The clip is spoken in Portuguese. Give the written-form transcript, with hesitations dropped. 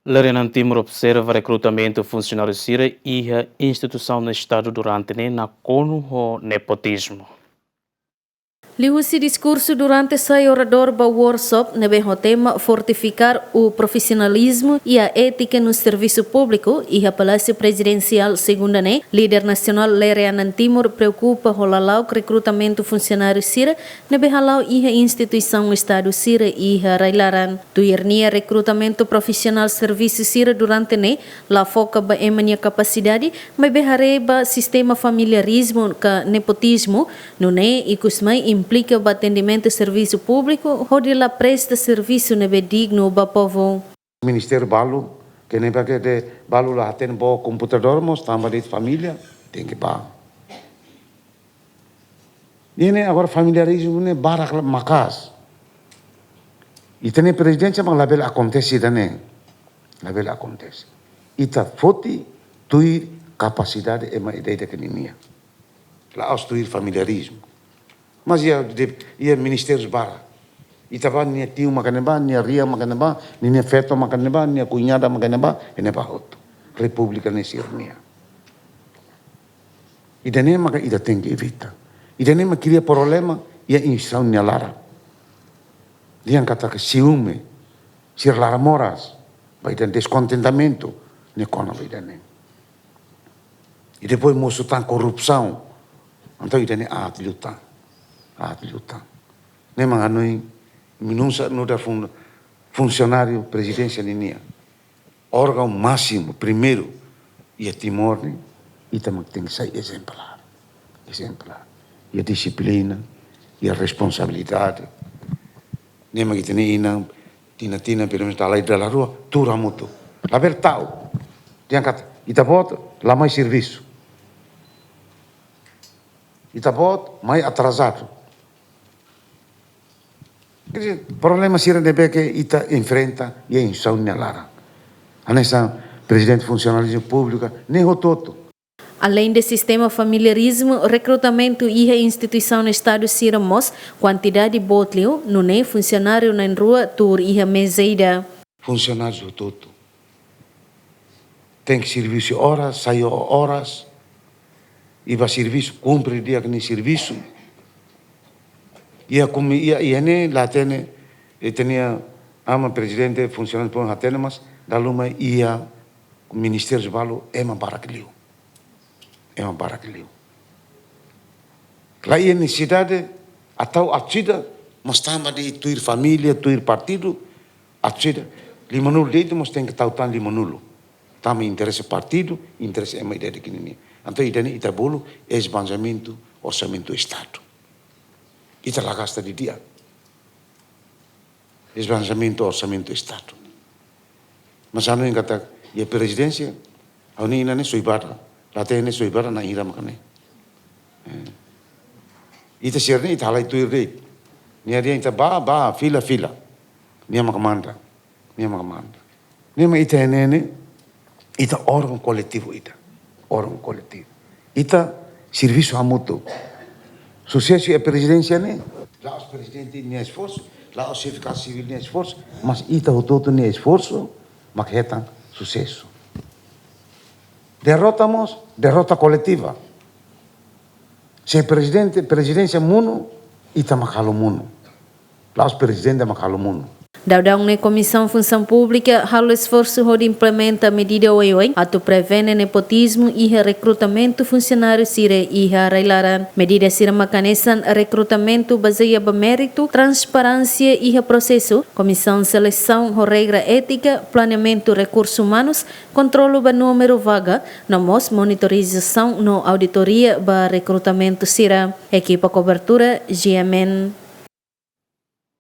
Larian Timor observa recrutamento funcionário Sira e a instituição no Estado durante na CONU o nepotismo. Liu-se discurso durante sai orador ba workshop nebe o tema fortificar o profissionalismo e a ética no serviço público e a Palácio Presidencial segunda líder nacional Larian Timor preocupa o lalau recrutamento funcionário Sira nebe halau e a instituição no Estado Sira e a Railaran. Tuirnia recrutamento profissional serviço Sira durante la foca ba emania capacidade mas behareba sistema familiarismo ka nepotismo no e kusmai implica o atendimento serviço público onde ela presta serviço nebe digno ba povo. Ministério Balu, que nem para que de Balu lá tem bom computador, mas também de família tem que pagar. E nem agora familiarismo nem barak makas. E tem presidência mas label acontece também, label acontece. E tá foti tuir capacidade é uma ideia que nem lá os tuir familiarismo. Mas ia ministérios bara. Itaba nia tio makaneba, nia ria makaneba, nia feto makaneba, nia cunhada makaneba, ene bahot. República nesirnia. Ida nem maka ida tem que evitar. Ida nem queria problema ia insau nia lara. Dia kata que ciúme, sir lara moras, vai ter descontentamento, ne kona vai nem. E depois moço tan corrupção. Então ida nem lutar. Lutar. Nem manganoi minusa no da funcionário presidência linha. Órgão máximo primeiro e a Timor e também tem que ser exemplar. E a disciplina e a responsabilidade. Nem mais que tem tina pelo menos lá da rua tura muito. La verdade. Diangkat itabot lá mais serviço. Itabot mais atrasado. O problema sira deve que ita enfrenta e é insônia lara. A nessa presidente funcionalismo público nem o todo. Além do sistema familiarismo, recrutamento e a instituição no Estado Sira mos quantidade de botlio no nem funcionário na rua tur e a meseira. Funcionários do todo. Tem que serviço horas, saiu horas. E vai serviço, cumpre dia que nem serviço. Ia ne lá tinha ama presidente funcionário por hatene mas da luma ia ministério balu ema barakliu. Lá ia necessidade atau atida mas tama de tuir família, tuir partido atida limanulo deito mas tem que tautan limanulo. Tama interesse partido, interesse ema ideia de kinini. Então idane itabolo esbanjamento orçamento estado. Ita la gasta di dia. Esbanjamento orçamento Estado. Mas ano em kata e a presidência, a unina ne soibara, la tene soibara na ira makane. Ita sirne ita halai tuir rei. Nia dia ita ba fila. Nia makamanda. Nia ma ita enene ita órgão coletivo ita. Ita serviço a mútuo. Sucesso é presidência, né? Lá os presidentes nem esforço, lá o chefe civil nem esforço, mas ita o todo nem esforço, mas retam sucesso. Derrota coletiva. Se presidência muno, ita makalo muno. Lá os presidentes makalo muno. Daudang na Comissão Função Pública halo esforço de implementa medida oioi atu prevene nepotismo e recrutamento funcionário sire e railaran medida sira macanesan recrutamento baseia ba mérito transparência e processo comissão seleção regra ética planeamento recursos humanos controlo ba número vaga namos monitorização no auditoria ba recrutamento sira equipa cobertura GMN